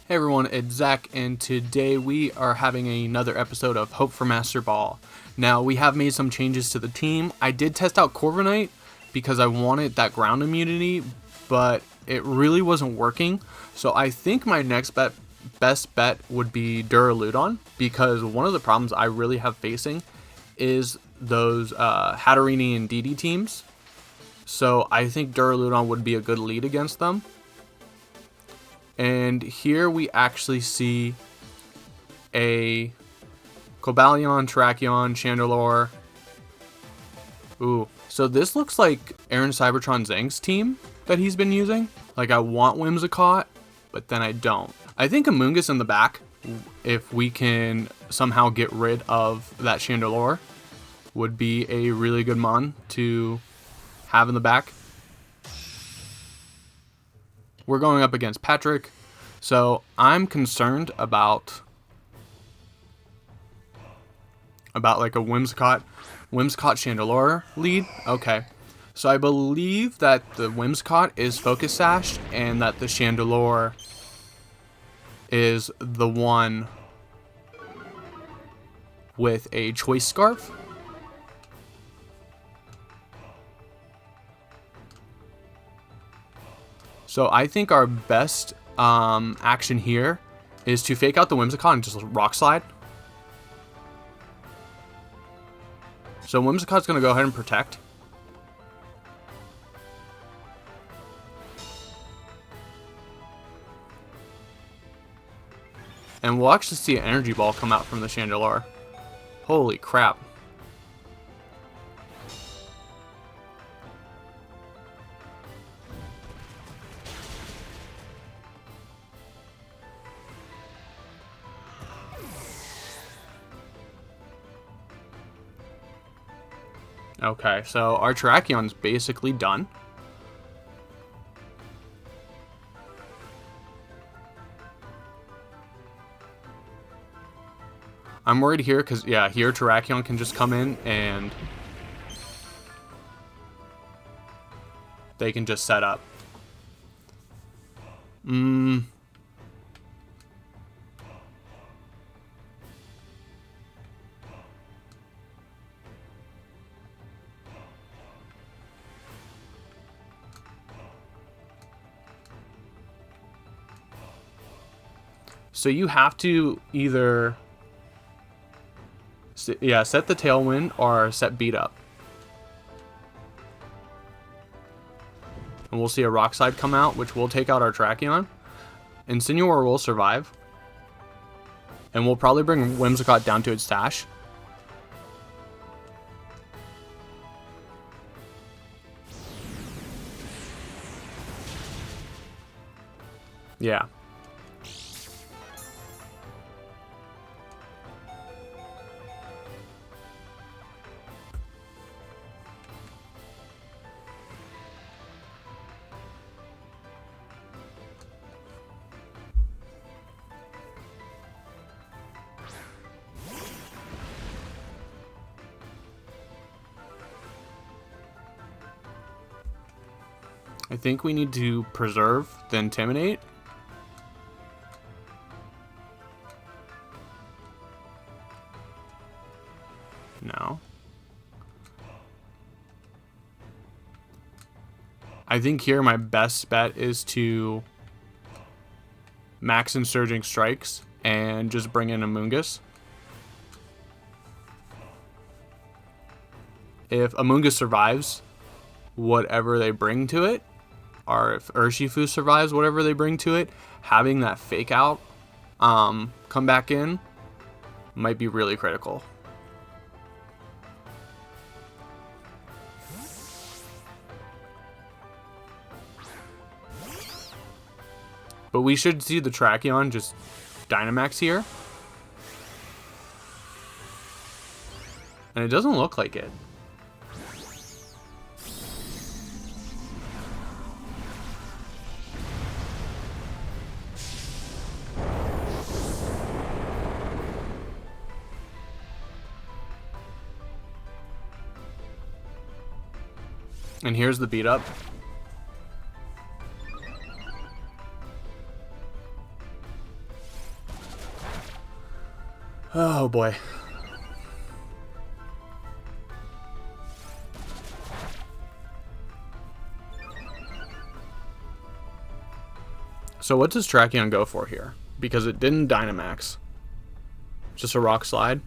Hey everyone, it's Zach, and today we are having another episode of Hope for Master Ball. Now, we have made some changes to the team. I did test out Corviknight because I wanted that ground immunity, but it really wasn't working. So I think my next best bet would be Duraludon, because one of the problems I really have facing is those Hatterene and Indeedee teams. So I think Duraludon would be a good lead against them. And here we actually see a Cobalion, Terrakion, Chandelure. Ooh, so this looks like Aaron Cybertron Zhang's team that he's been using. Like, I want Whimsicott, but then I don't. I think Amoonguss in the back, if we can somehow get rid of that Chandelure, would be a really good mon to have in the back. We're going up against Patrick, so I'm concerned about like a Whimsicott Chandelure lead. Okay, so I believe that the Whimsicott is Focus Sashed and that the Chandelure is the one with a Choice Scarf. So I think our best action here is to fake out the Whimsicott and just Rock Slide. So Whimsicott's going to go ahead and protect. And we'll actually see an Energy Ball come out from the Chandelure. Holy crap. Okay, so our Terrakion's basically done. I'm worried here because, yeah, here Terrakion can just come in and they can just set up. So you have to either, set the Tailwind or set Beat Up. And we'll see a Rock Slide come out, which will take out our Terrakion. Incineroar will survive. And we'll probably bring Whimsicott down to its stash. Yeah. I think we need to preserve the Intimidate. No. I think here my best bet is to max in Surging Strikes and just bring in Amoonguss. If Amoonguss survives whatever they bring to it, or if Urshifu survives whatever they bring to it, having that fake out come back in might be really critical. But we should see the Terrakion just Dynamax here. And it doesn't look like it. And here's the beat up. Oh boy. So what does Terrakion go for here? Because it didn't Dynamax. Just a Rock Slide.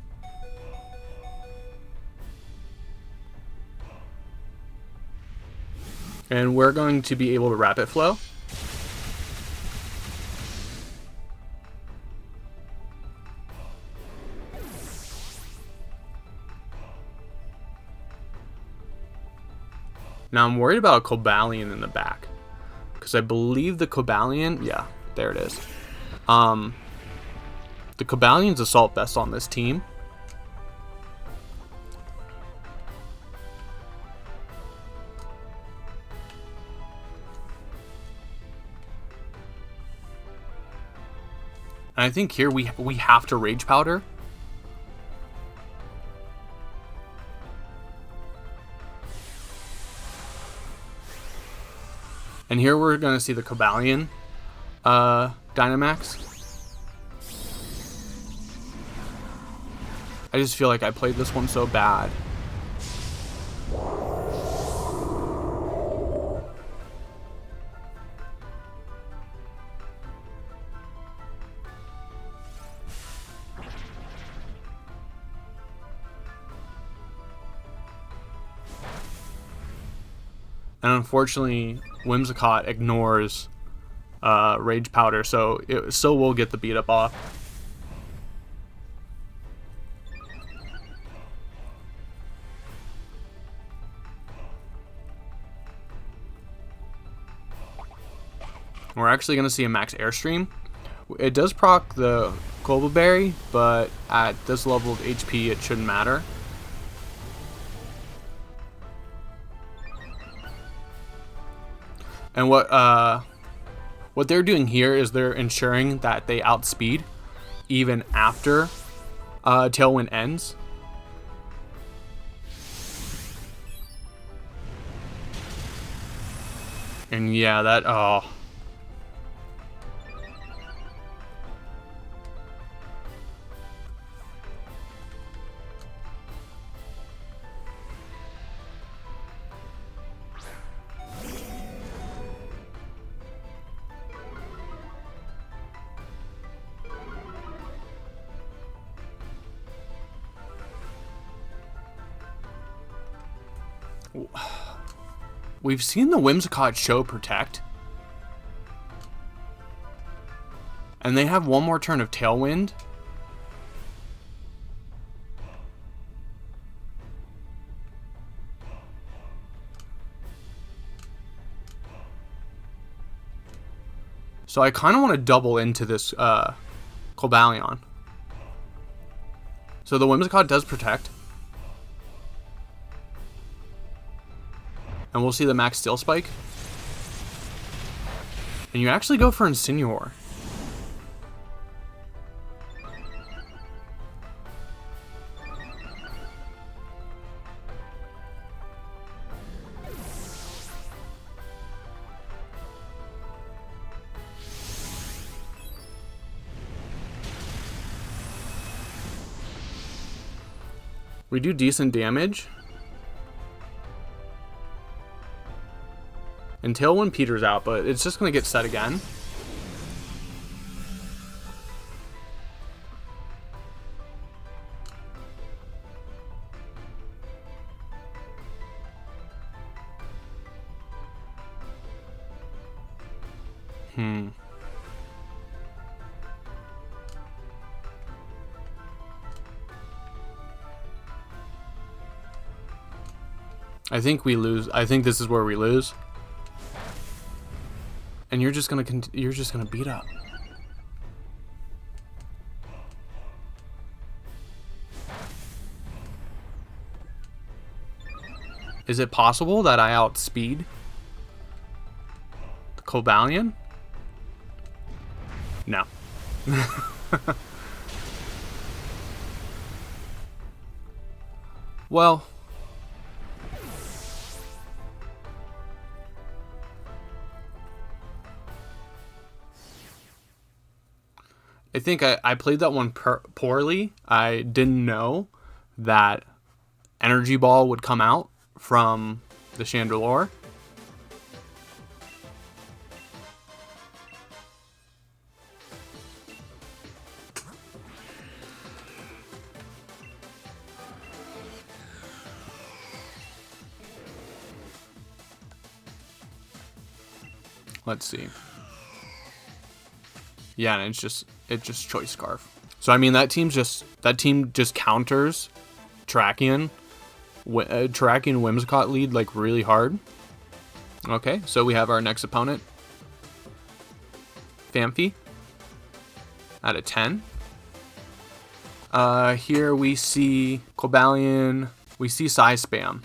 And we're going to be able to Rapid Flow. Now I'm worried about a Cobalion in the back, because I believe the Cobalion, yeah, there it is. The Cobalion's Assault Vest on this team. And I think here we have to Rage Powder. And here we're going to see the Cobalion Dynamax. I just feel like I played this one so bad. And unfortunately, Whimsicott ignores Rage Powder, so it still will get the beat up off. We're actually going to see a max Airstream. It does proc the Global Berry, but at this level of HP, it shouldn't matter. And what they're doing here is they're ensuring that they outspeed even after Tailwind ends. And yeah, that, oh. We've seen the Whimsicott show Protect. And they have one more turn of Tailwind. So I kind of want to double into this Cobalion. So the Whimsicott does Protect. And we'll see the max Steel Spike. And you actually go for Incineroar. We do decent damage. And Tailwind peters out, but it's just going to get set again. I think we lose. I think this is where we lose. And you're just gonna beat up. Is it possible that I outspeed the Cobalion? No. Well, I think I played that one poorly. I didn't know that Energy Ball would come out from the Chandelure. Let's see. Yeah, and it's just Choice Scarf. So I mean that team just counters Terrakion Whimsicott lead like really hard. Okay, so we have our next opponent, Famfi, at a 10. Here we see Cobalion, we see Size Spam.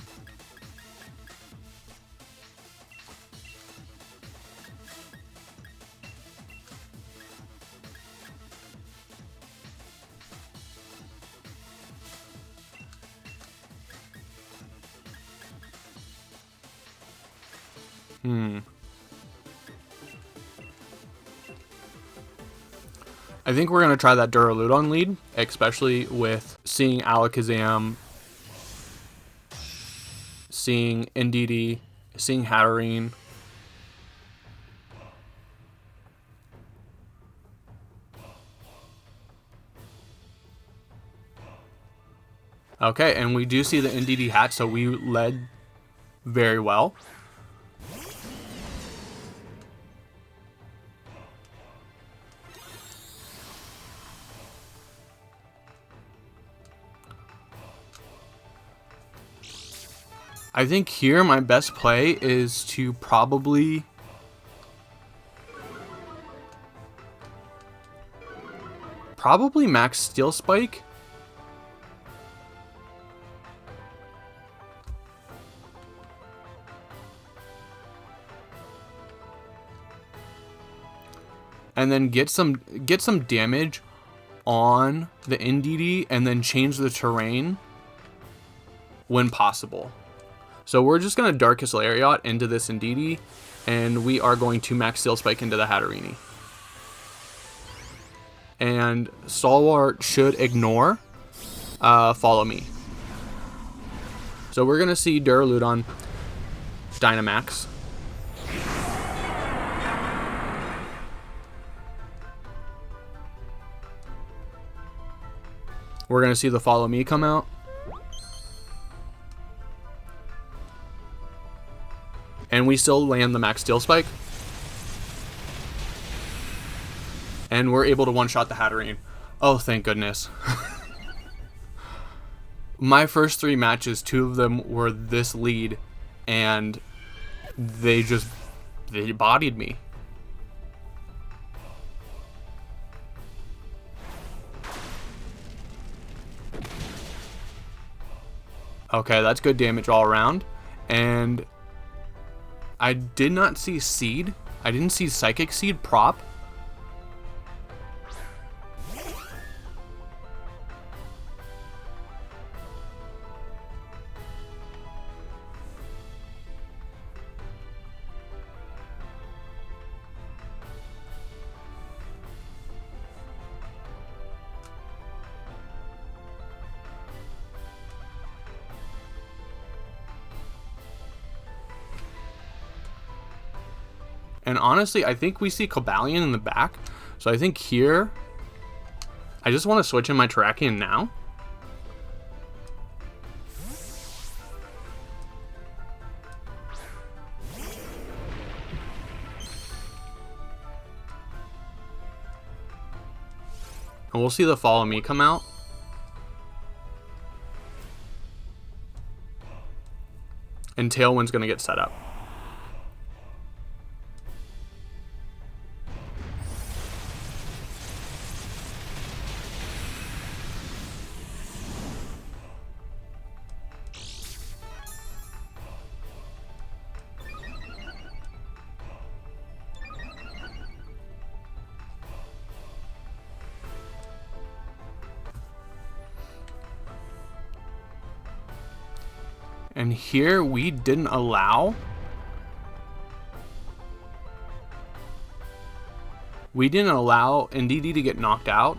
I think we're going to try that Duraludon lead, especially with seeing Alakazam, seeing Indeedee, seeing Hatterene. Okay, and we do see the Indeedee hat, so we led very well. I think here my best play is to probably max Steel Spike. And then get some damage on the Indeedee and then change the terrain when possible. So we're just going to Darkest Lariat into this Indeedee, and we are going to max Steel Spike into the Hatterene. And Stalwart should ignore Follow Me. So we're going to see Duraludon Dynamax. We're going to see the Follow Me come out. And we still land the max Steel Spike. And we're able to one-shot the Hatterene. Oh, thank goodness. My first 3 matches, 2 of them were this lead, and they bodied me. Okay, that's good damage all around. And I did not see Seed. I didn't see Psychic Seed prop. And honestly, I think we see Cobalion in the back. So I think here, I just want to switch in my Terrakion now. And we'll see the Follow Me come out. And Tailwind's going to get set up. And here we didn't allow We didn't allow Indeedee to get knocked out.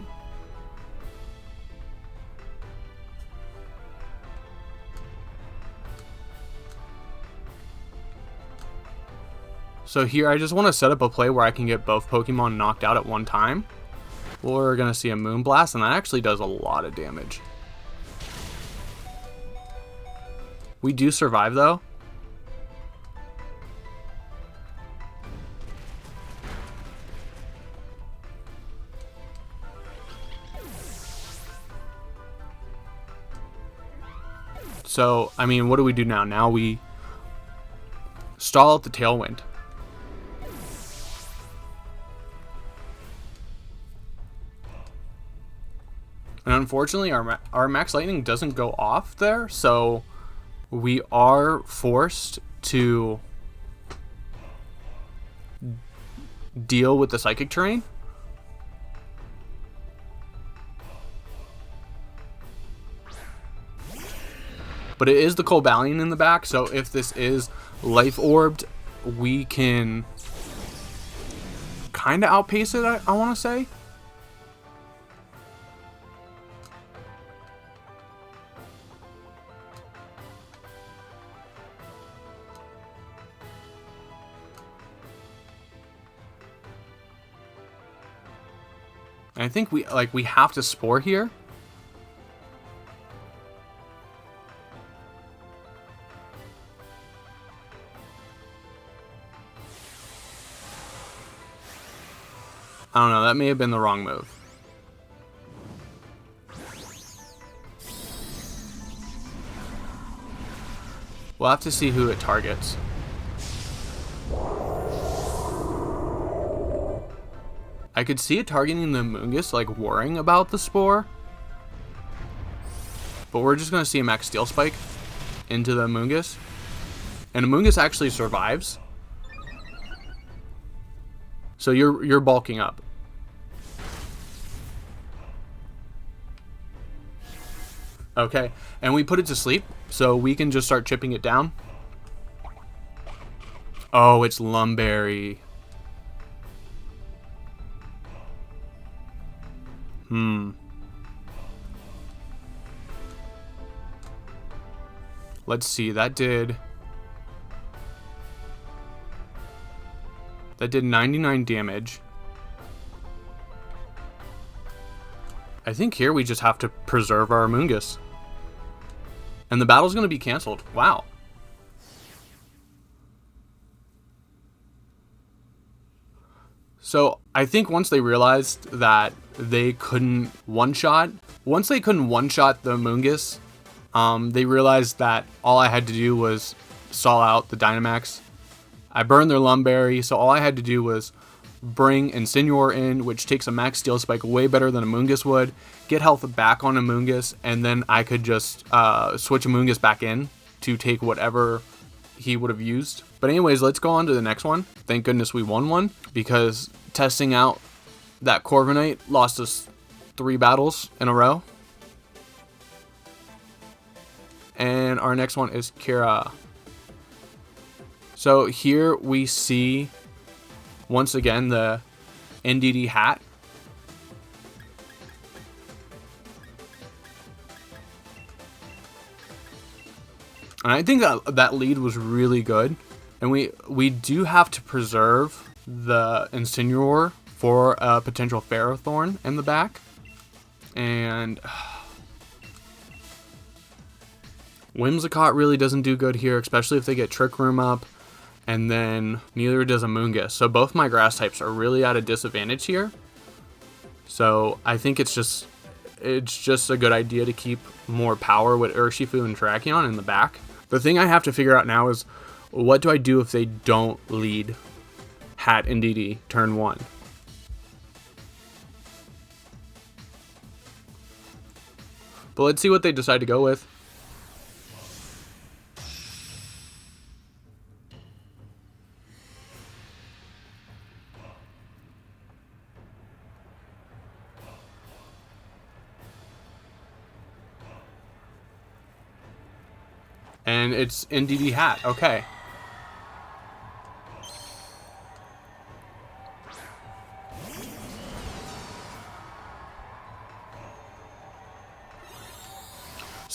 So here I just want to set up a play where I can get both Pokemon knocked out at one time. We're going to see a Moonblast, and that actually does a lot of damage. We do survive though. So, I mean, what do we do now? Now we stall out the Tailwind. And unfortunately, our Max Lightning doesn't go off there, so we are forced to deal with the Psychic Terrain. But it is the Cobalion in the back, so if this is Life Orbed, we can kind of outpace it, I want to say. And I think we have to Spore here. I don't know, that may have been the wrong move. We'll have to see who it targets. I could see it targeting the Mungus, like worrying about the Spore. But we're just going to see a Max Steel Spike into the Mungus. And the Mungus actually survives. So you're bulking up. Okay, and we put it to sleep, so we can just start chipping it down. Oh, it's Lumberry. Let's see, that did 99 damage. I think here we just have to preserve our Mungus. And the battle's going to be canceled. Wow. So I think once they realized that they couldn't one-shot the Mungus, they realized that all I had to do was stall out the Dynamax. I burned their Lumberry, so all I had to do was bring Incineroar in, which takes a Max Steel Spike way better than a Mungus would, get health back on a Mungus, and then I could just switch a Mungus back in to take whatever he would have used. But anyways, let's go on to the next one. Thank goodness we won one, because testing out that Corviknight lost us 3 battles in a row. And our next one is Kira. So here we see, once again, the Indeedee hat. And I think that lead was really good. And we do have to preserve the Incineroar for a potential Ferrothorn in the back. And Whimsicott really doesn't do good here, especially if they get Trick Room up. And then neither does a Mungus. So both my grass types are really at a disadvantage here. So I think it's just a good idea to keep more power with Urshifu and Terrakion in the back. The thing I have to figure out now is, what do I do if they don't lead Hat Indeedee turn 1? But let's see what they decide to go with. And it's Indeedee hat. Okay.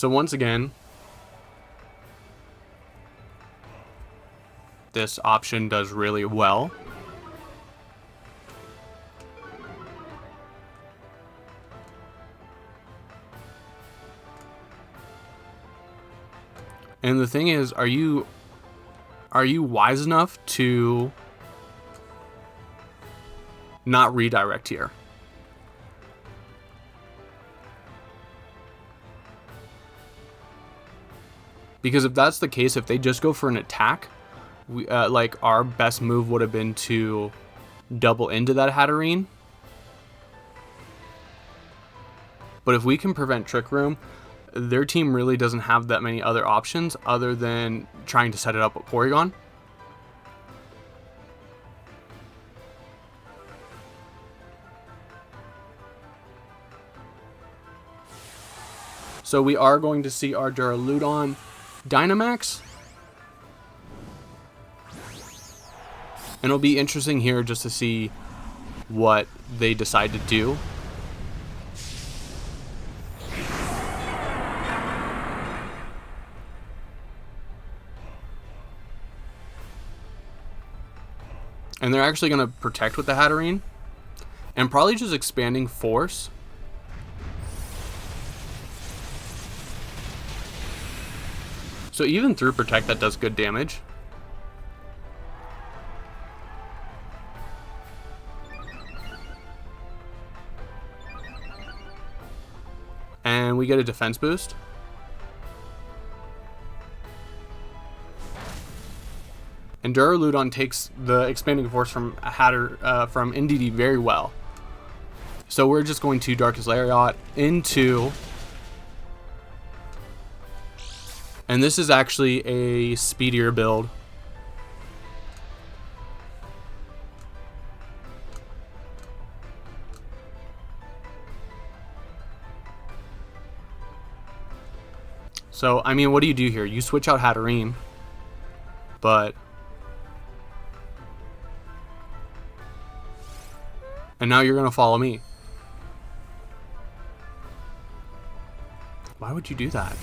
So once again, this option does really well. And the thing is, are you wise enough to not redirect here? Because if that's the case, if they just go for an attack, we, like our best move would have been to double into that Hatterene. But if we can prevent Trick Room, their team really doesn't have that many other options other than trying to set it up with Porygon. So we are going to see our Duraludon Dynamax. And it'll be interesting here just to see what they decide to do. And they're actually going to protect with the Hatterene. And probably just expanding Force. So even through Protect, that does good damage. And we get a defense boost. And Duraludon takes the expanding force from from Indeedee very well. So we're just going to Darkest Lariat into, and this is actually a speedier build. So I mean, what do you do here? You switch out Hatterene, but and now you're gonna follow me. Why would you do that?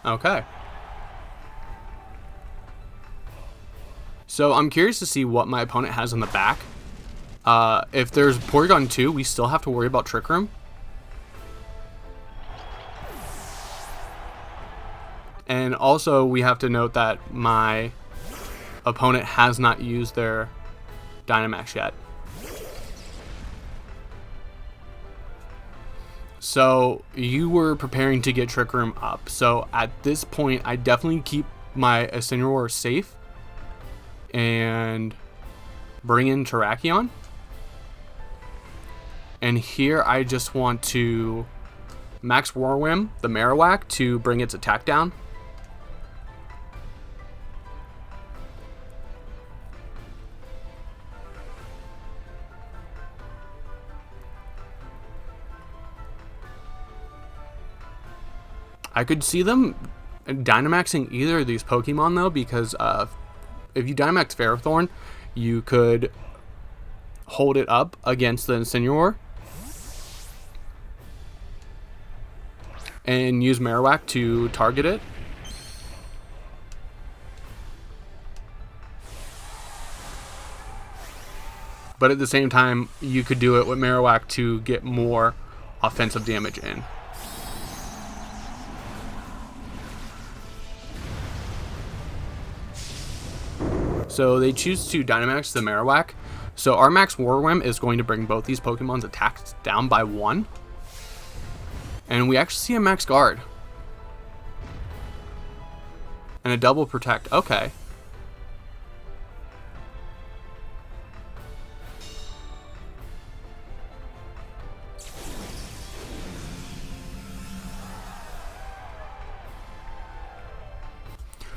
Okay. So I'm curious to see what my opponent has in the back. If there's Porygon 2, we still have to worry about Trick Room. And also, we have to note that my opponent has not used their Dynamax yet. So, you were preparing to get Trick Room up. So, at this point, I definitely keep my Incineroar safe and bring in Terrakion. And here I just want to Max Warwim the Marowak to bring its attack down. I could see them Dynamaxing either of these Pokemon though, because if you Dynamax Ferrothorn, you could hold it up against the Incineroar and use Marowak to target it. But at the same time, you could do it with Marowak to get more offensive damage in. So they choose to Dynamax the Marowak. So our Max Warwim is going to bring both these Pokemon's attacks down by 1. And we actually see a Max Guard. And a double Protect. Okay.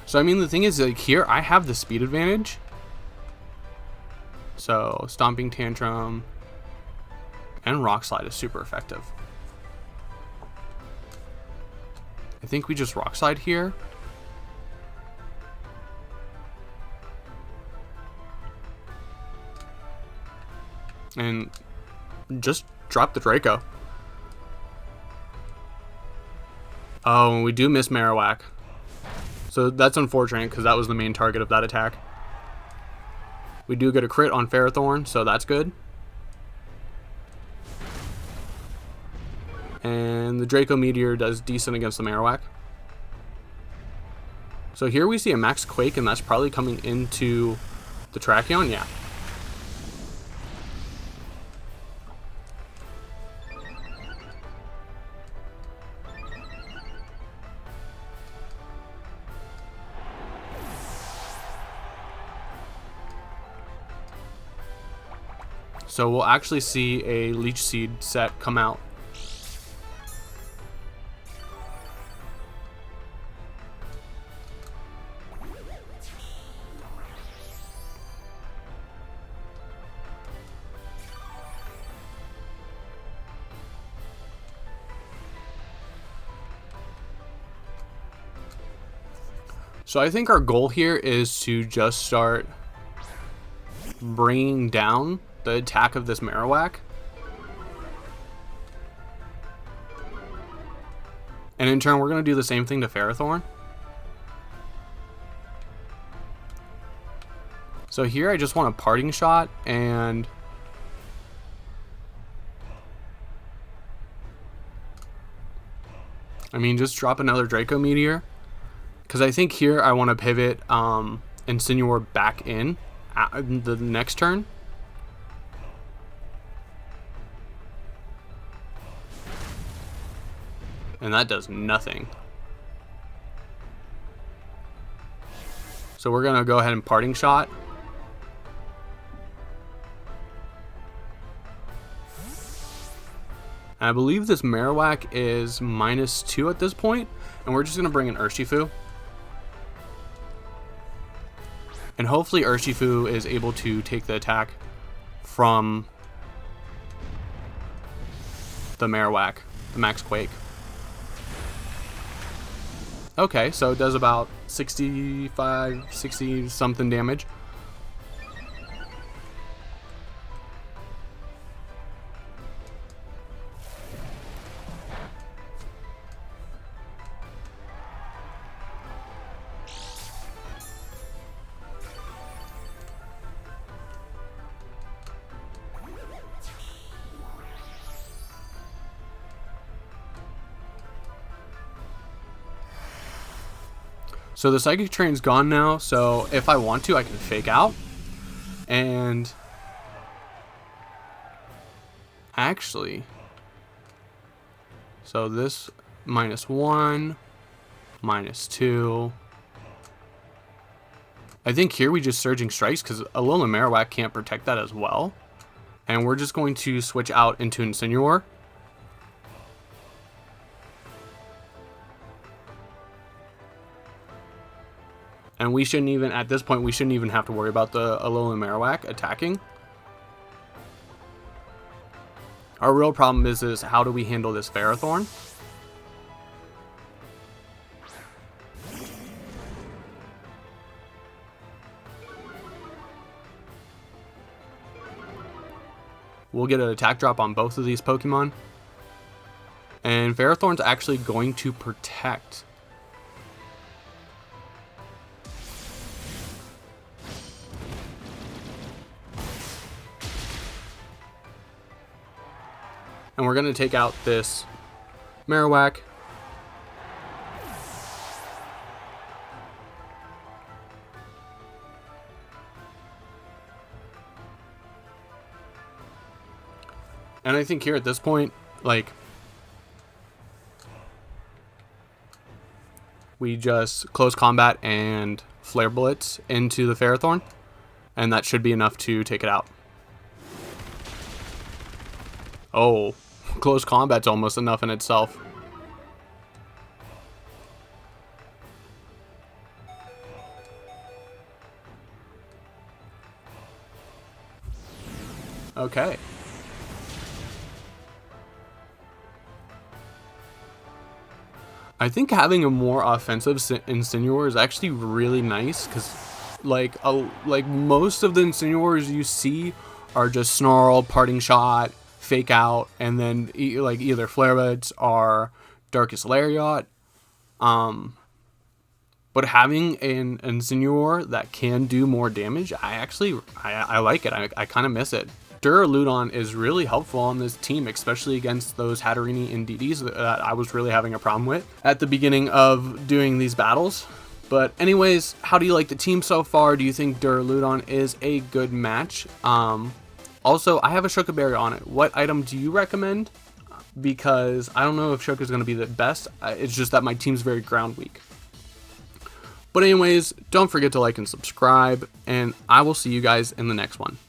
So I mean, the thing is, like, here I have the speed advantage. So Stomping Tantrum and Rock Slide is super effective. I think we just Rock Slide here. And just drop the Draco. Oh, and we do miss Marowak. So that's unfortunate because that was the main target of that attack. We do get a crit on Ferrothorn, so that's good. And the Draco Meteor does decent against the Marowak. So here we see a Max Quake, and that's probably coming into the Terrakion, yeah. So we'll actually see a Leech Seed set come out. So I think our goal here is to just start bringing down the attack of this Marowak. And in turn, we're going to do the same thing to Ferrothorn. So here I just want a Parting Shot and I mean, just drop another Draco Meteor. Because I think here I want to pivot Incineroar back in the next turn. And that does nothing. So we're going to go ahead and Parting Shot. And I believe this Marowak is -2 at this point, and we're just going to bring in Urshifu. And hopefully Urshifu is able to take the attack from the Marowak, the Max Quake. Okay, so it does about 65, 60 something damage. So the Psychic Train's gone now, so if I want to, I can Fake Out. And actually, so this -1, -2. I think here we just Surging Strikes because Alolan Marowak can't protect that as well. And we're just going to switch out into Incineroar. And we shouldn't even, at this point, we shouldn't even have to worry about the Alolan Marowak attacking. Our real problem is how do we handle this Ferrothorn? We'll get an attack drop on both of these Pokemon. And Ferrothorn's actually going to protect. And we're going to take out this Marowak. And I think here at this point, like, we just close combat and Flare Blitz into the Ferrothorn. And that should be enough to take it out. Oh, close combat's almost enough in itself. Okay. I think having a more offensive Incineroar is actually really nice, because like most of the Incineroars you see are just Snarl, Parting Shot, Fake Out, and then like either Flare Blitz or Darkest Lariat. But having an Incineroar that can do more damage, I like it. I kind of miss it. Duraludon is really helpful on this team, especially against those Hatterene and Indeedees that I was really having a problem with at the beginning of doing these battles. But anyways, how do you like the team so far? Do you think Duraludon is a good match? Also, I have a Shuckleberry on it. What item do you recommend? Because I don't know if Shuck is going to be the best. It's just that my team's very ground weak. But anyways, don't forget to like and subscribe, and I will see you guys in the next one.